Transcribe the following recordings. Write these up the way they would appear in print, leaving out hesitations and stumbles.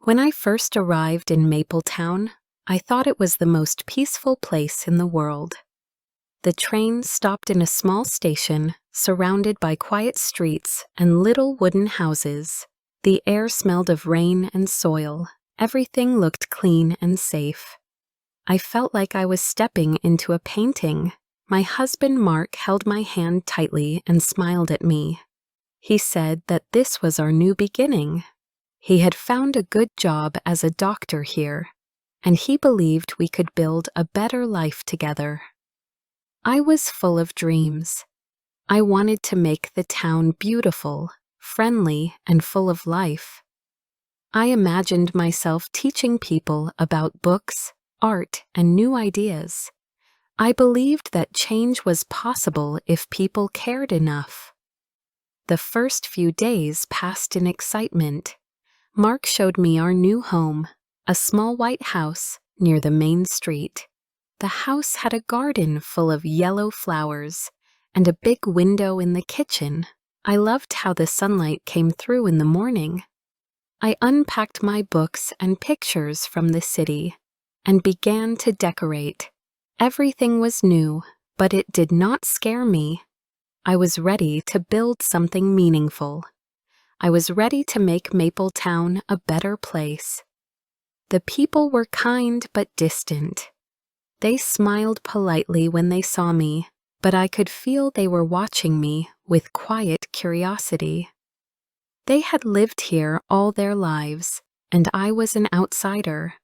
When I first arrived in Mapletown, I thought it was the most peaceful place in the world. The train stopped in a small station, surrounded by quiet streets and little wooden houses. The air smelled of rain and soil. Everything looked clean and safe. I felt like I was stepping into a painting. My husband Mark held my hand tightly and smiled at me. He said that this was our new beginning. He had found a good job as a doctor here, and he believed we could build a better life together. I was full of dreams. I wanted to make the town beautiful, friendly, and full of life. I imagined myself teaching people about books, art, and new ideas. I believed that change was possible if people cared enough. The first few days passed in excitement. Mark showed me our new home, a small white house near the main street. The house had a garden full of yellow flowers and a big window in the kitchen. I loved how the sunlight came through in the morning. I unpacked my books and pictures from the city and began to decorate. Everything was new, but it did not scare me. I was ready to build something meaningful. I was ready to make Mapletown a better place. The people were kind but distant. They smiled politely when they saw me, but I could feel they were watching me with quiet curiosity. They had lived here all their lives, and I was an outsider.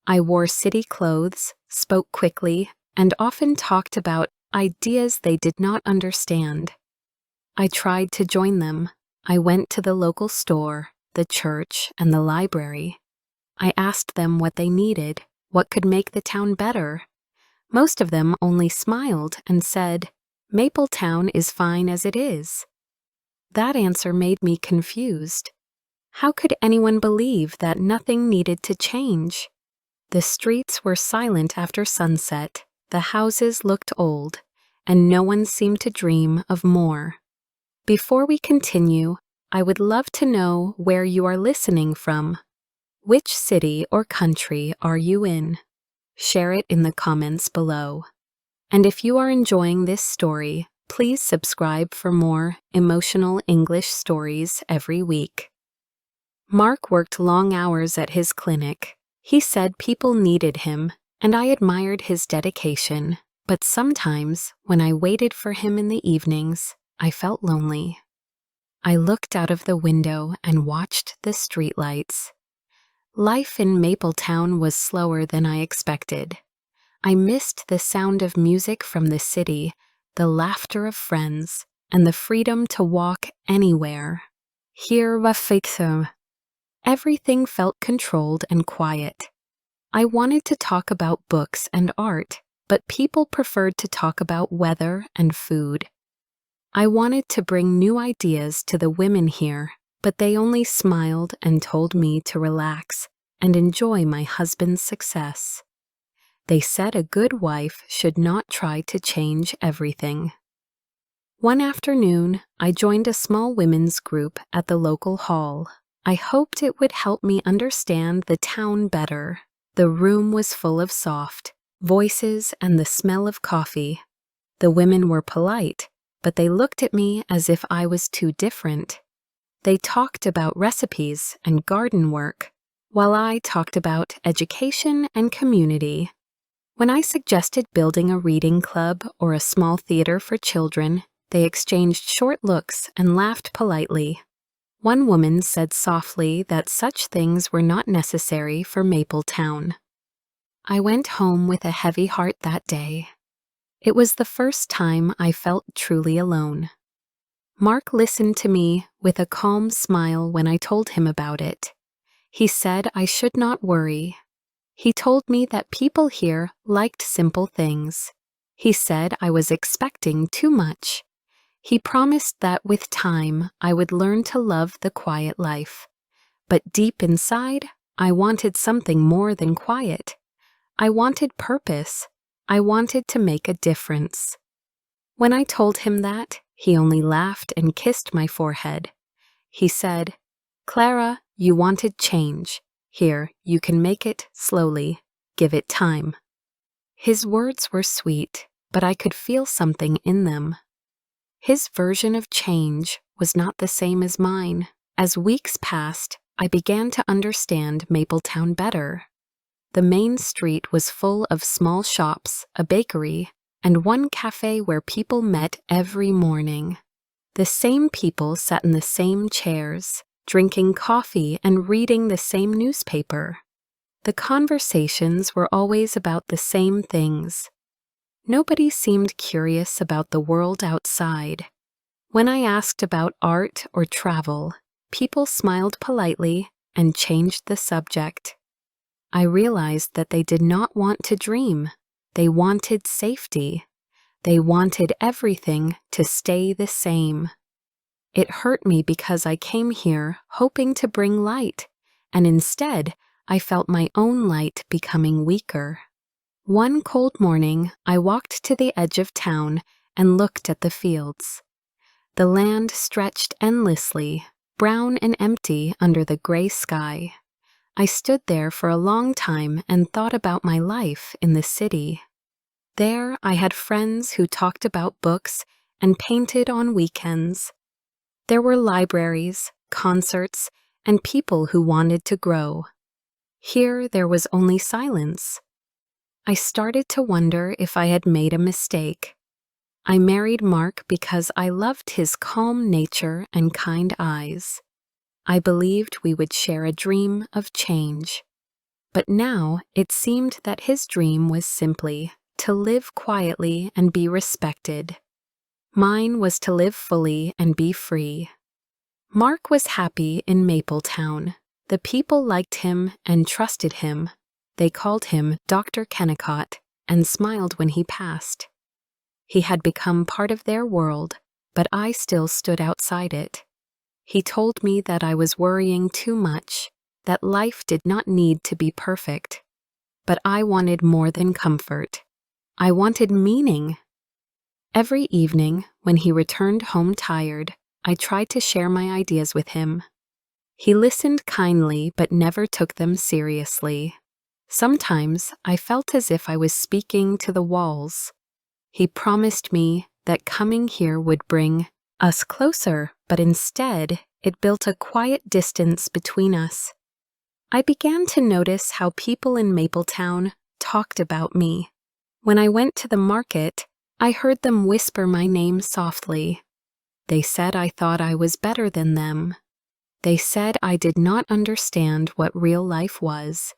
I wore city clothes, spoke quickly, and often talked about ideas they did not understand. I tried to join them. I went to the local store, the church, and the library. I asked them what they needed, what could make the town better. Most of them only smiled and said, "Mapletown is fine as it is." That answer made me confused. How could anyone believe that nothing needed to change? The streets were silent after sunset, the houses looked old, and no one seemed to dream of more. Before we continue, I would love to know where you are listening from. Which city or country are you in? Share it in the comments below. And if you are enjoying this story, please subscribe for more emotional English stories every week. Mark worked long hours at his clinic. He said people needed him, and I admired his dedication. But sometimes, when I waited for him in the evenings, I felt lonely. I looked out of the window and watched the streetlights. Life in Mapletown was slower than I expected. I missed the sound of music from the city, the laughter of friends, and the freedom to walk anywhere. Here was fixer. Everything felt controlled and quiet. I wanted to talk about books and art, but people preferred to talk about weather and food. I wanted to bring new ideas to the women here, but they only smiled and told me to relax and enjoy my husband's success. They said a good wife should not try to change everything. One afternoon, I joined a small women's group at the local hall. I hoped it would help me understand the town better. The room was full of soft voices and the smell of coffee. The women were polite, but they looked at me as if I was too different. They talked about recipes and garden work, while I talked about education and community. When I suggested building a reading club or a small theater for children, they exchanged short looks and laughed politely. One woman said softly that such things were not necessary for Mapletown. I went home with a heavy heart that day. It was the first time I felt truly alone. Mark listened to me with a calm smile when I told him about it. He said I should not worry. He told me that people here liked simple things. He said I was expecting too much. He promised that with time I would learn to love the quiet life. But deep inside, I wanted something more than quiet. I wanted purpose. I wanted to make a difference. When I told him that, he only laughed and kissed my forehead. He said, "Clara, you wanted change. Here, you can make it slowly. Give it time. His words were sweet, but I could feel something in them. His version of change was not the same as mine. As weeks passed, I began to understand Mapletown better. The main street was full of small shops, a bakery, and one cafe where people met every morning. The same people sat in the same chairs, drinking coffee and reading the same newspaper. The conversations were always about the same things. Nobody seemed curious about the world outside. When I asked about art or travel, people smiled politely and changed the subject. I realized that they did not want to dream. They wanted safety. They wanted everything to stay the same. It hurt me because I came here hoping to bring light, and instead, I felt my own light becoming weaker. One cold morning, I walked to the edge of town and looked at the fields. The land stretched endlessly, brown and empty under the gray sky. I stood there for a long time and thought about my life in the city. There, I had friends who talked about books and painted on weekends. There were libraries, concerts, and people who wanted to grow. Here, there was only silence. I started to wonder if I had made a mistake. I married Mark because I loved his calm nature and kind eyes. I believed we would share a dream of change. But now it seemed that his dream was simply to live quietly and be respected. Mine was to live fully and be free. Mark was happy in Mapletown. The people liked him and trusted him. They called him Dr. Kennicott and smiled when he passed. He had become part of their world, but I still stood outside it. He told me that I was worrying too much, that life did not need to be perfect. But I wanted more than comfort. I wanted meaning. Every evening, when he returned home tired, I tried to share my ideas with him. He listened kindly but never took them seriously. Sometimes I felt as if I was speaking to the walls. He promised me that coming here would bring us closer, but instead it built a quiet distance between us. I began to notice how people in Mapletown talked about me. When I went to the market, I heard them whisper my name softly. They said I thought I was better than them. They said I did not understand what real life was.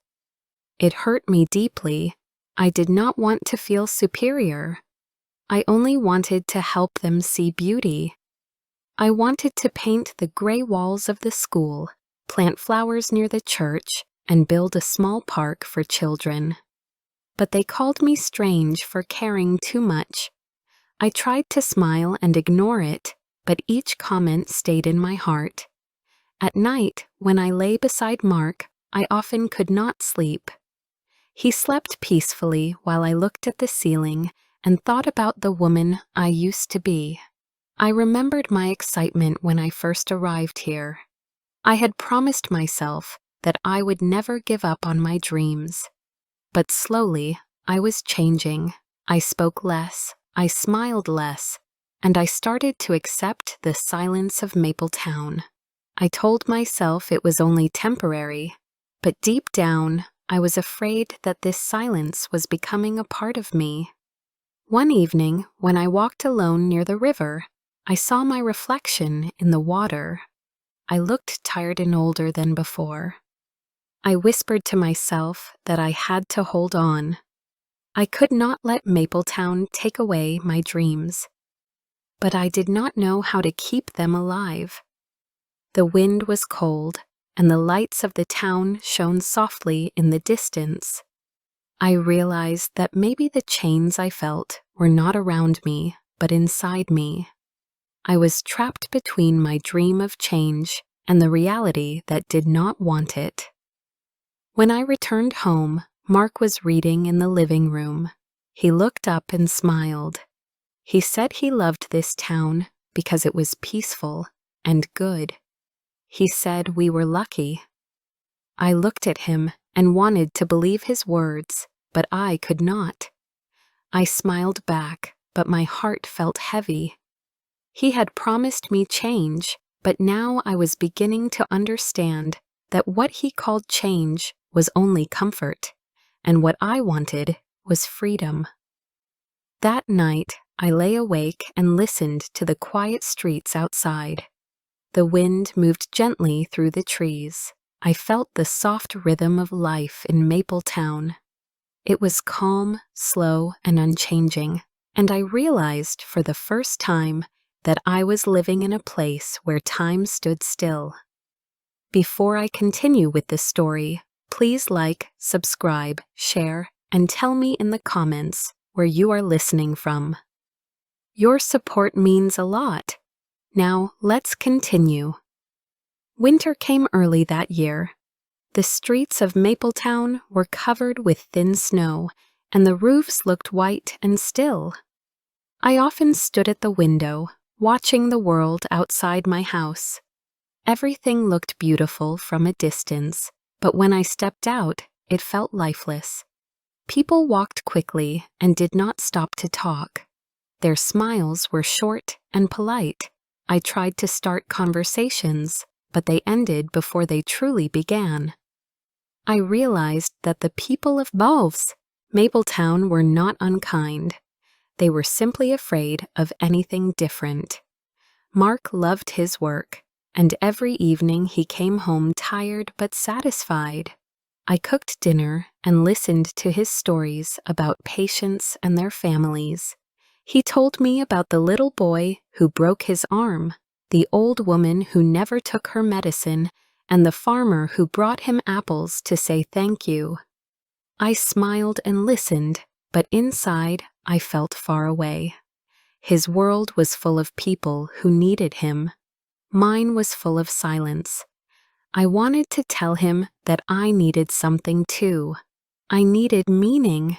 It hurt me deeply. I did not want to feel superior. I only wanted to help them see beauty. I wanted to paint the gray walls of the school, plant flowers near the church, and build a small park for children. But they called me strange for caring too much. I tried to smile and ignore it, but each comment stayed in my heart. At night, when I lay beside Mark, I often could not sleep. He slept peacefully while I looked at the ceiling and thought about the woman I used to be. I remembered my excitement when I first arrived here. I had promised myself that I would never give up on my dreams. But slowly, I was changing. I spoke less, I smiled less, and I started to accept the silence of Mapletown. I told myself it was only temporary, but deep down, I was afraid that this silence was becoming a part of me. One evening, when I walked alone near the river, I saw my reflection in the water. I looked tired and older than before. I whispered to myself that I had to hold on. I could not let Mapletown take away my dreams. But I did not know how to keep them alive. The wind was cold, and the lights of the town shone softly in the distance. I realized that maybe the chains I felt were not around me, but inside me. I was trapped between my dream of change and the reality that did not want it. When I returned home, Mark was reading in the living room. He looked up and smiled. He said he loved this town because it was peaceful and good. He said we were lucky. I looked at him and wanted to believe his words, but I could not. I smiled back, but my heart felt heavy. He had promised me change, but now I was beginning to understand that what he called change was only comfort, and what I wanted was freedom. That night, I lay awake and listened to the quiet streets outside. The wind moved gently through the trees. I felt the soft rhythm of life in Mapletown. It was calm, slow, and unchanging, and I realized for the first time that I was living in a place where time stood still. Before I continue with this story, please like, subscribe, share, and tell me in the comments where you are listening from. Your support means a lot. Now, let's continue. Winter came early that year. The streets of Mapletown were covered with thin snow, and the roofs looked white and still. I often stood at the window, watching the world outside my house. Everything looked beautiful from a distance, but when I stepped out, it felt lifeless. People walked quickly and did not stop to talk. Their smiles were short and polite. I tried to start conversations, but they ended before they truly began. I realized that the people of Mapletown were not unkind. They were simply afraid of anything different. Mark loved his work, and every evening he came home tired but satisfied. I cooked dinner and listened to his stories about patients and their families. He told me about the little boy who broke his arm, the old woman who never took her medicine, and the farmer who brought him apples to say thank you. I smiled and listened, but inside I felt far away. His world was full of people who needed him. Mine was full of silence. I wanted to tell him that I needed something too. I needed meaning.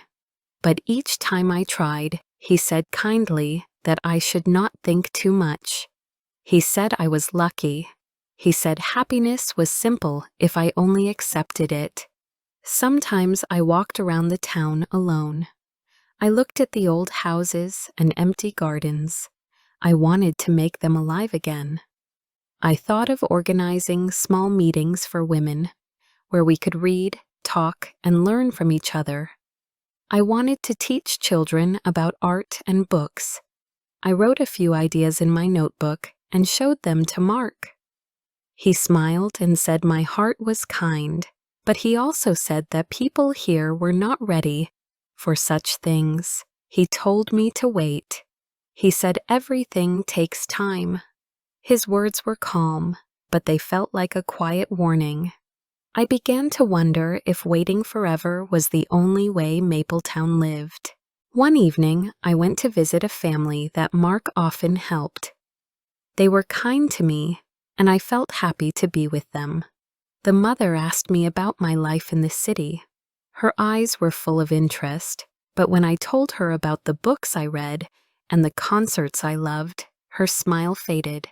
But each time I tried, he said kindly that I should not think too much. He said I was lucky. He said happiness was simple if I only accepted it. Sometimes I walked around the town alone. I looked at the old houses and empty gardens. I wanted to make them alive again. I thought of organizing small meetings for women, where we could read, talk, and learn from each other. I wanted to teach children about art and books. I wrote a few ideas in my notebook and showed them to Mark. He smiled and said my heart was kind, but he also said that people here were not ready for such things. He told me to wait. He said everything takes time. His words were calm, but they felt like a quiet warning. I began to wonder if waiting forever was the only way Mapletown lived. One evening, I went to visit a family that Mark often helped. They were kind to me, and I felt happy to be with them. The mother asked me about my life in the city. Her eyes were full of interest, but when I told her about the books I read and the concerts I loved, her smile faded.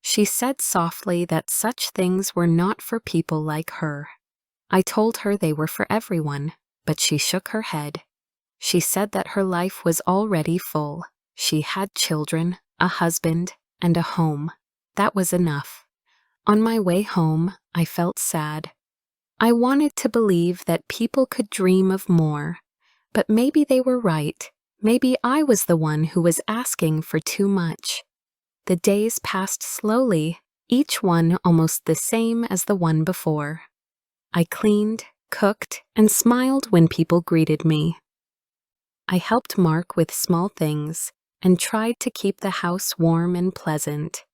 She said softly that such things were not for people like her. I told her they were for everyone, but she shook her head. She said that her life was already full. She had children, a husband, and a home. That was enough. On my way home, I felt sad. I wanted to believe that people could dream of more, but maybe they were right. Maybe I was the one who was asking for too much. The days passed slowly, each one almost the same as the one before. I cleaned, cooked, and smiled when people greeted me. I helped Mark with small things and tried to keep the house warm and pleasant.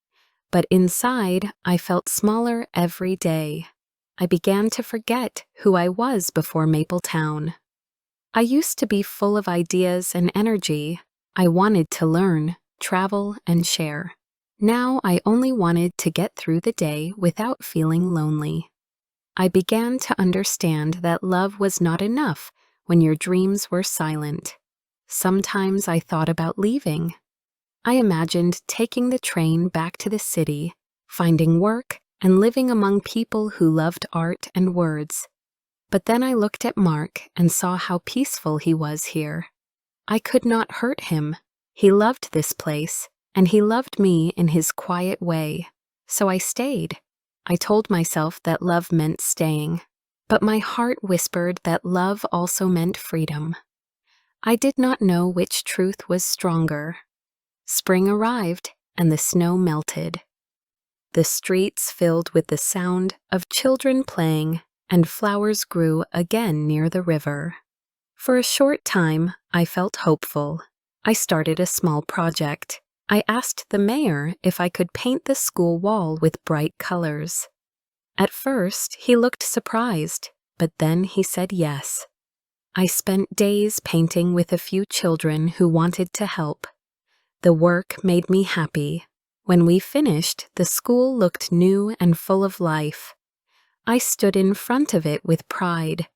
But inside, I felt smaller every day. I began to forget who I was before Mapletown. I used to be full of ideas and energy. I wanted to learn, travel, and share. Now I only wanted to get through the day without feeling lonely. I began to understand that love was not enough when your dreams were silent. Sometimes I thought about leaving. I imagined taking the train back to the city, finding work, and living among people who loved art and words. But then I looked at Mark and saw how peaceful he was here. I could not hurt him. He loved this place, and he loved me in his quiet way. So I stayed. I told myself that love meant staying, but my heart whispered that love also meant freedom. I did not know which truth was stronger. Spring arrived, and the snow melted. The streets filled with the sound of children playing, and flowers grew again near the river. For a short time, I felt hopeful. I started a small project. I asked the mayor if I could paint the school wall with bright colors. At first, he looked surprised, but then he said yes. I spent days painting with a few children who wanted to help. The work made me happy. When we finished, the school looked new and full of life. I stood in front of it with pride.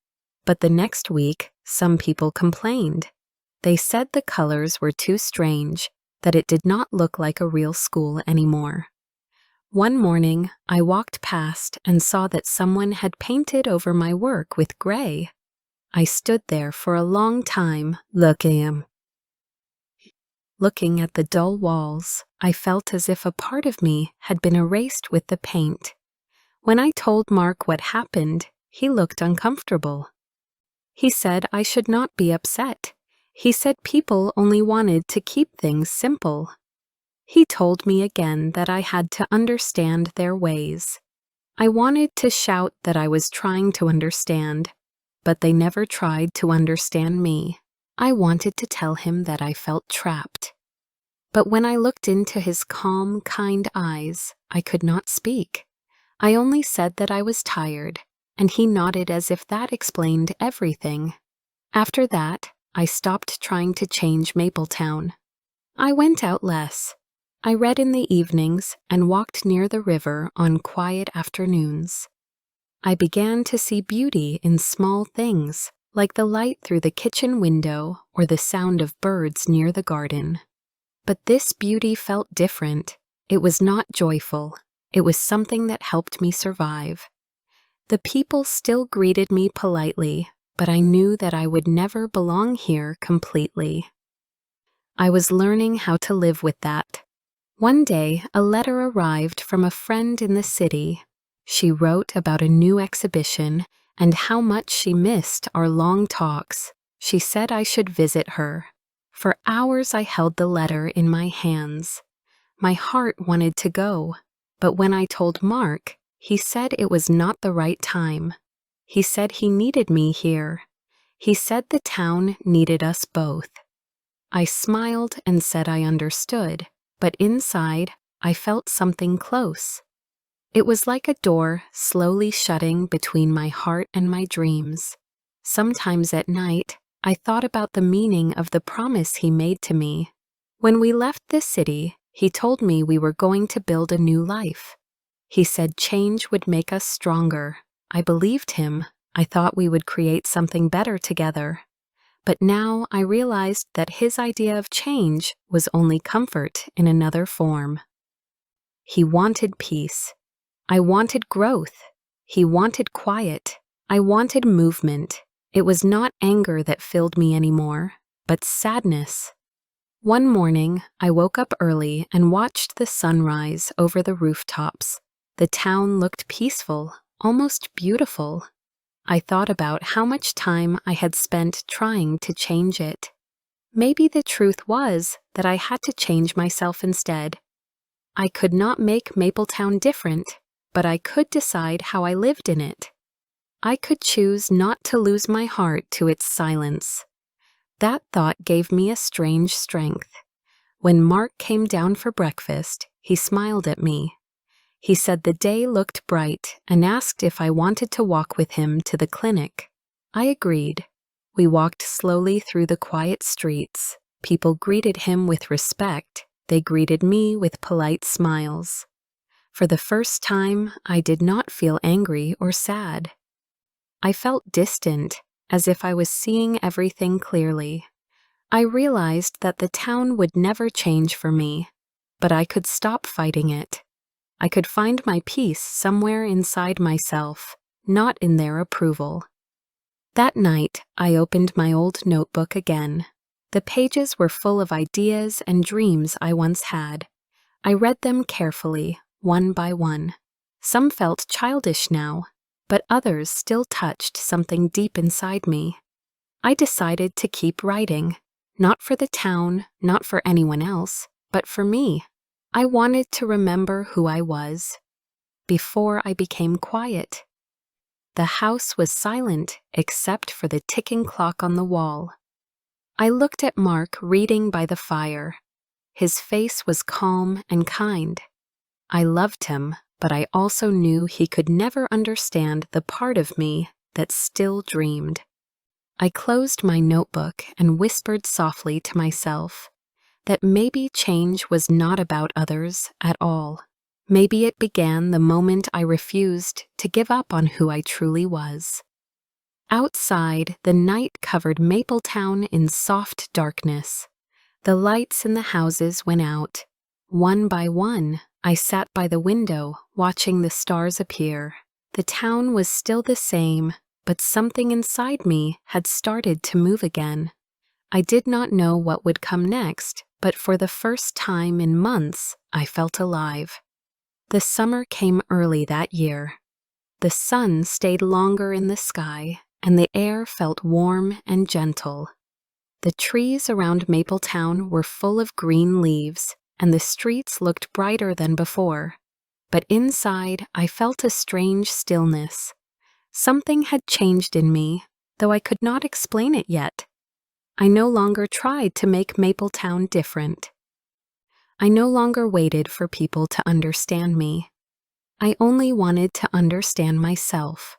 But the next week, some people complained. They said the colors were too strange, that it did not look like a real school anymore. One morning, I walked past and saw that someone had painted over my work with gray. I stood there for a long time, looking at the dull walls. I felt as if a part of me had been erased with the paint. When I told Mark what happened, he looked uncomfortable. He said I should not be upset. He said people only wanted to keep things simple. He told me again that I had to understand their ways. I wanted to shout that I was trying to understand, but they never tried to understand me. I wanted to tell him that I felt trapped. But when I looked into his calm, kind eyes, I could not speak. I only said that I was tired, and he nodded as if that explained everything. After that, I stopped trying to change Mapletown. I went out less. I read in the evenings and walked near the river on quiet afternoons. I began to see beauty in small things, like the light through the kitchen window or the sound of birds near the garden. But this beauty felt different. It was not joyful. It was something that helped me survive. The people still greeted me politely, but I knew that I would never belong here completely. I was learning how to live with that. One day, a letter arrived from a friend in the city. She wrote about a new exhibition and how much she missed our long talks. She said I should visit her. For hours I held the letter in my hands. My heart wanted to go, but when I told Mark, he said it was not the right time. He said he needed me here. He said the town needed us both. I smiled and said I understood, but inside, I felt something close. It was like a door slowly shutting between my heart and my dreams. Sometimes at night, I thought about the meaning of the promise he made to me. When we left the city, he told me we were going to build a new life. He said change would make us stronger. I believed him. I thought we would create something better together. But now I realized that his idea of change was only comfort in another form. He wanted peace. I wanted growth. He wanted quiet. I wanted movement. It was not anger that filled me anymore, but sadness. One morning, I woke up early and watched the sunrise over the rooftops. The town looked peaceful, almost beautiful. I thought about how much time I had spent trying to change it. Maybe the truth was that I had to change myself instead. I could not make Mapletown different, but I could decide how I lived in it. I could choose not to lose my heart to its silence. That thought gave me a strange strength. When Mark came down for breakfast, he smiled at me. He said the day looked bright and asked if I wanted to walk with him to the clinic. I agreed. We walked slowly through the quiet streets. People greeted him with respect. They greeted me with polite smiles. For the first time, I did not feel angry or sad. I felt distant, as if I was seeing everything clearly. I realized that the town would never change for me, but I could stop fighting it. I could find my peace somewhere inside myself, not in their approval. That night, I opened my old notebook again. The pages were full of ideas and dreams I once had. I read them carefully, one by one. Some felt childish now, but others still touched something deep inside me. I decided to keep writing, not for the town, not for anyone else, but for me. I wanted to remember who I was before I became quiet. The house was silent except for the ticking clock on the wall. I looked at Mark reading by the fire. His face was calm and kind. I loved him, but I also knew he could never understand the part of me that still dreamed. I closed my notebook and whispered softly to myself that maybe change was not about others at all. Maybe it began the moment I refused to give up on who I truly was. Outside, the night covered Mapletown in soft darkness. The lights in the houses went out. One by one, I sat by the window, watching the stars appear. The town was still the same, but something inside me had started to move again. I did not know what would come next, but for the first time in months, I felt alive. The summer came early that year. The sun stayed longer in the sky, and the air felt warm and gentle. The trees around Mapletown were full of green leaves, and the streets looked brighter than before. But inside, I felt a strange stillness. Something had changed in me, though I could not explain it yet. I no longer tried to make Mapletown different. I no longer waited for people to understand me. I only wanted to understand myself.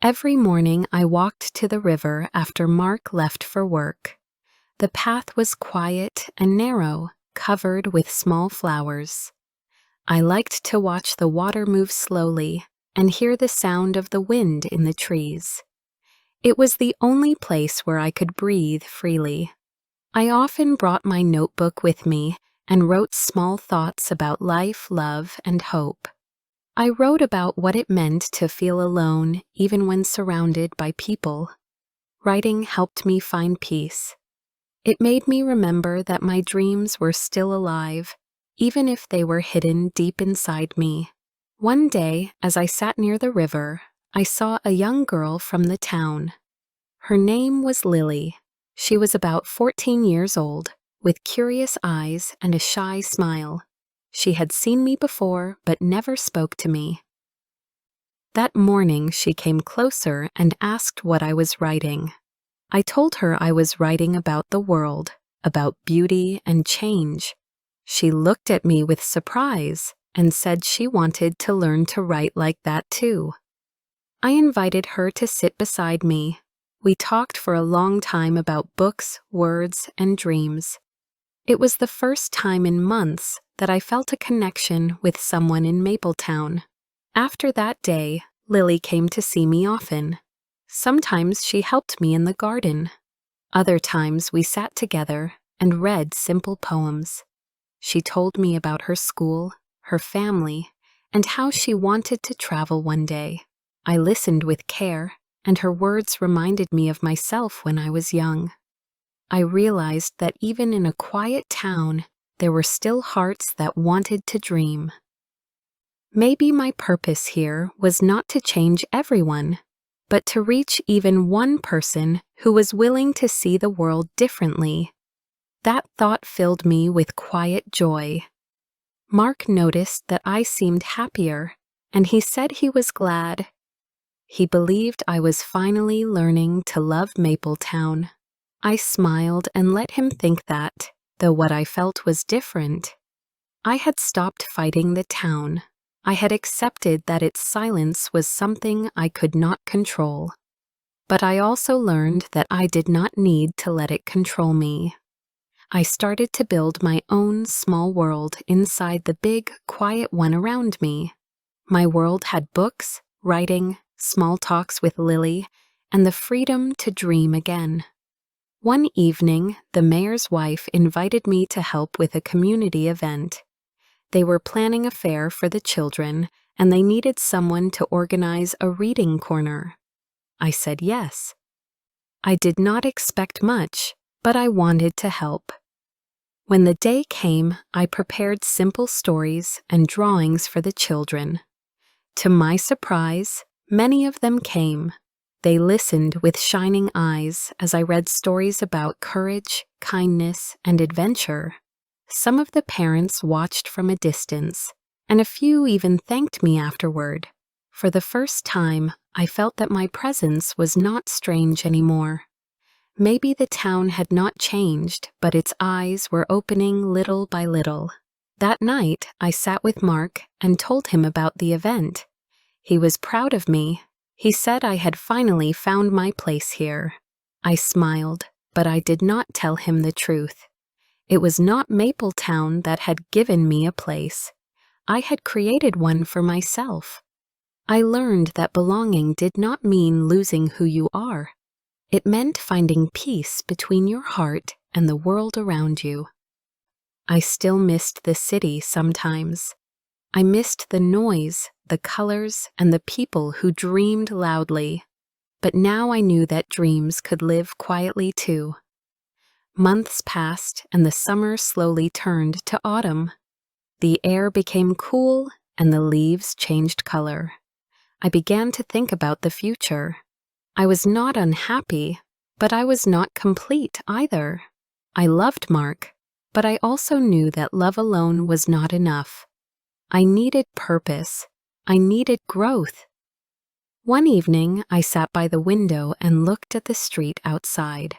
Every morning I walked to the river after Mark left for work. The path was quiet and narrow, covered with small flowers. I liked to watch the water move slowly and hear the sound of the wind in the trees. It was the only place where I could breathe freely. I often brought my notebook with me and wrote small thoughts about life, love, and hope. I wrote about what it meant to feel alone even when surrounded by people. Writing helped me find peace. It made me remember that my dreams were still alive, even if they were hidden deep inside me. One day, as I sat near the river, I saw a young girl from the town. Her name was Lily. She was about 14 years old, with curious eyes and a shy smile. She had seen me before, but never spoke to me. That morning, she came closer and asked what I was writing. I told her I was writing about the world, about beauty and change. She looked at me with surprise and said she wanted to learn to write like that too. I invited her to sit beside me. We talked for a long time about books, words, and dreams. It was the first time in months that I felt a connection with someone in Mapletown. After that day, Lily came to see me often. Sometimes she helped me in the garden. Other times we sat together and read simple poems. She told me about her school, her family, and how she wanted to travel one day. I listened with care, and her words reminded me of myself when I was young. I realized that even in a quiet town, there were still hearts that wanted to dream. Maybe my purpose here was not to change everyone, but to reach even one person who was willing to see the world differently. That thought filled me with quiet joy. Mark noticed that I seemed happier, and he said he was glad. He believed I was finally learning to love Mapletown. I smiled and let him think that, though what I felt was different. I had stopped fighting the town. I had accepted that its silence was something I could not control. But I also learned that I did not need to let it control me. I started to build my own small world inside the big, quiet one around me. My world had books, writing, small talks with Lily, and the freedom to dream again. One evening, the mayor's wife invited me to help with a community event. They were planning a fair for the children, and they needed someone to organize a reading corner. I said yes. I did not expect much, but I wanted to help. When the day came, I prepared simple stories and drawings for the children. To my surprise, many of them came. They listened with shining eyes as I read stories about courage, kindness, and adventure. Some of the parents watched from a distance, and a few even thanked me afterward. For the first time, I felt that my presence was not strange anymore. Maybe the town had not changed, but its eyes were opening little by little. That night, I sat with Mark and told him about the event. He was proud of me. He said I had finally found my place here. I smiled, but I did not tell him the truth. It was not Mapletown that had given me a place. I had created one for myself. I learned that belonging did not mean losing who you are. It meant finding peace between your heart and the world around you. I still missed the city sometimes. I missed the noise, the colors, and the people who dreamed loudly. But now I knew that dreams could live quietly too. Months passed, and the summer slowly turned to autumn. The air became cool, and the leaves changed color. I began to think about the future. I was not unhappy, but I was not complete either. I loved Mark, but I also knew that love alone was not enough. I needed purpose. I needed growth. One evening, I sat by the window and looked at the street outside.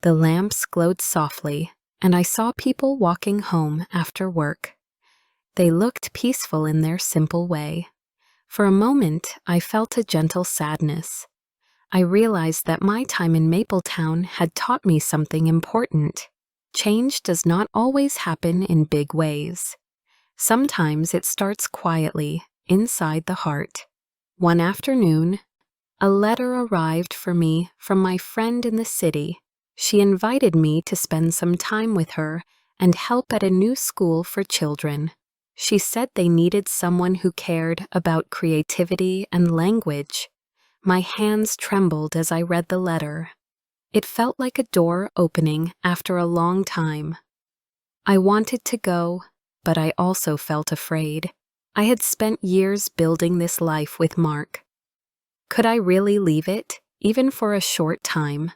The lamps glowed softly, and I saw people walking home after work. They looked peaceful in their simple way. For a moment, I felt a gentle sadness. I realized that my time in Mapletown had taught me something important. Change does not always happen in big ways. Sometimes it starts quietly, inside the heart. One afternoon, a letter arrived for me from my friend in the city. She invited me to spend some time with her and help at a new school for children. She said they needed someone who cared about creativity and language. My hands trembled as I read the letter. It felt like a door opening after a long time. I wanted to go, but I also felt afraid. I had spent years building this life with Mark. Could I really leave it, even for a short time?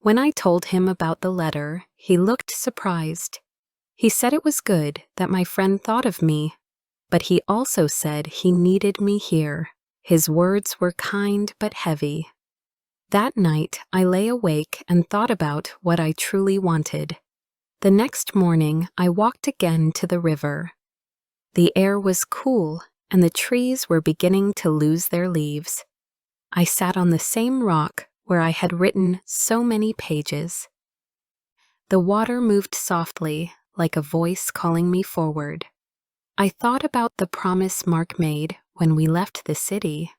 When I told him about the letter, he looked surprised. He said it was good that my friend thought of me, but he also said he needed me here. His words were kind but heavy. That night, I lay awake and thought about what I truly wanted. The next morning, I walked again to the river. The air was cool, and the trees were beginning to lose their leaves. I sat on the same rock where I had written so many pages. The water moved softly, like a voice calling me forward. I thought about the promise Mark made when we left the city.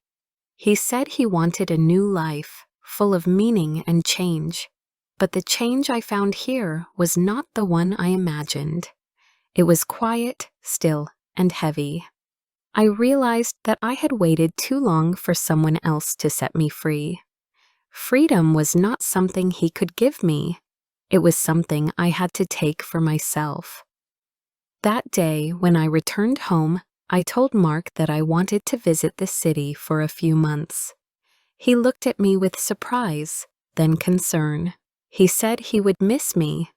He said he wanted a new life, full of meaning and change. But the change I found here was not the one I imagined. It was quiet, still, and heavy. I realized that I had waited too long for someone else to set me free. Freedom was not something he could give me. It was something I had to take for myself. That day, when I returned home, I told Mark that I wanted to visit the city for a few months. He looked at me with surprise, then concern. He said he would miss me.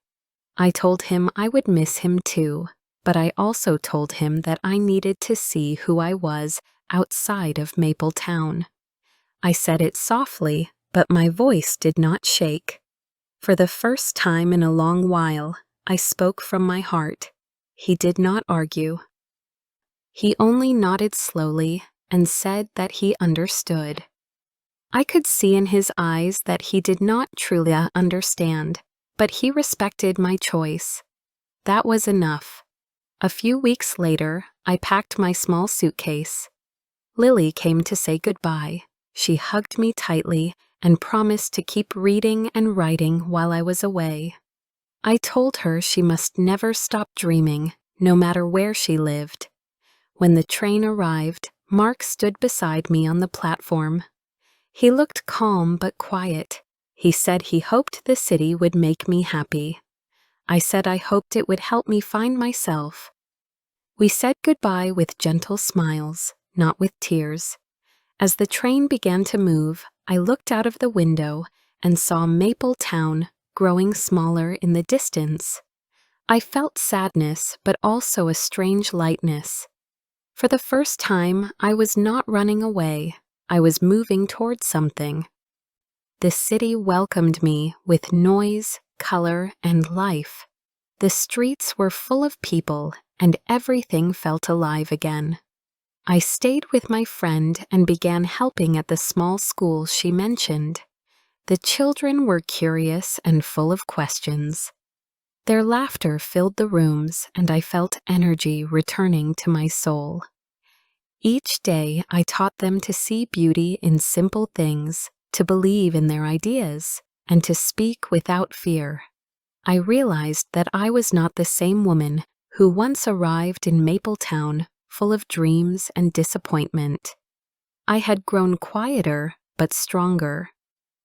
I told him I would miss him too, but I also told him that I needed to see who I was outside of Mapletown. I said it softly, but my voice did not shake. For the first time in a long while, I spoke from my heart. He did not argue. He only nodded slowly and said that he understood. I could see in his eyes that he did not truly understand, but he respected my choice. That was enough. A few weeks later, I packed my small suitcase. Lily came to say goodbye. She hugged me tightly and promised to keep reading and writing while I was away. I told her she must never stop dreaming, no matter where she lived. When the train arrived, Mark stood beside me on the platform. He looked calm but quiet. He said he hoped the city would make me happy. I said I hoped it would help me find myself. We said goodbye with gentle smiles, not with tears. As the train began to move, I looked out of the window and saw Maple Town growing smaller in the distance. I felt sadness, but also a strange lightness. For the first time, I was not running away. I was moving towards something. The city welcomed me with noise, color, and life. The streets were full of people, and everything felt alive again. I stayed with my friend and began helping at the small school she mentioned. The children were curious and full of questions. Their laughter filled the rooms, and I felt energy returning to my soul. Each day I taught them to see beauty in simple things, to believe in their ideas, and to speak without fear. I realized that I was not the same woman who once arrived in Maple Town full of dreams and disappointment. I had grown quieter but stronger.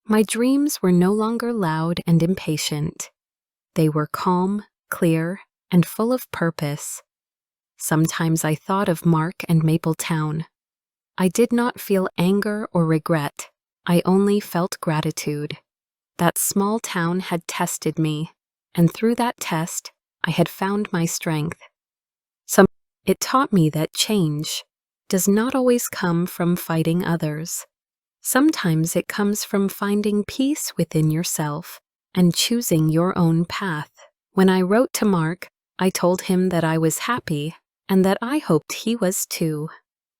My dreams were no longer loud and impatient. They were calm, clear, and full of purpose. Sometimes I thought of Mark and Maple Town. I did not feel anger or regret. I only felt gratitude. That small town had tested me, and through that test, I had found my strength. It taught me that change does not always come from fighting others. Sometimes it comes from finding peace within yourself and choosing your own path. When I wrote to Mark, I told him that I was happy and that I hoped he was too.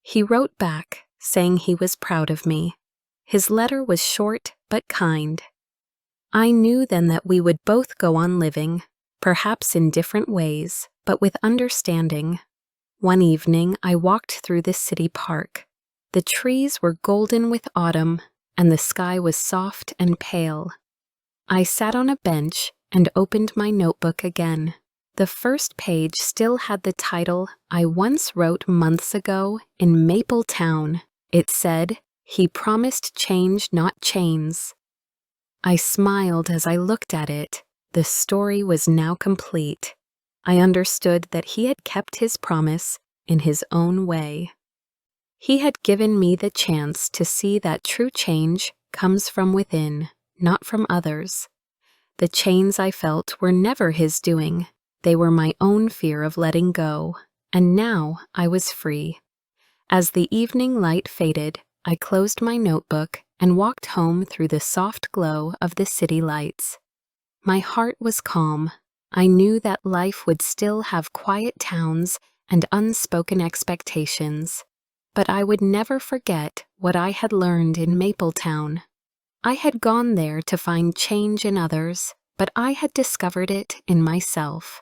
He wrote back, saying he was proud of me. His letter was short but kind. I knew then that we would both go on living, perhaps in different ways, but with understanding. One evening, I walked through the city park. The trees were golden with autumn, and the sky was soft and pale. I sat on a bench and opened my notebook again. The first page still had the title I once wrote months ago in Maple Town. It said, "He promised change, not chains." I smiled as I looked at it. The story was now complete. I understood that he had kept his promise in his own way. He had given me the chance to see that true change comes from within, not from others. The chains I felt were never his doing. They were my own fear of letting go, and now I was free. As the evening light faded, I closed my notebook and walked home through the soft glow of the city lights. My heart was calm. I knew that life would still have quiet towns and unspoken expectations, but I would never forget what I had learned in Maple Town. I had gone there to find change in others, but I had discovered it in myself.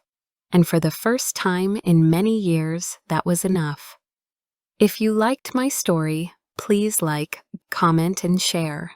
And for the first time in many years, that was enough. If you liked my story, please like, comment, and share.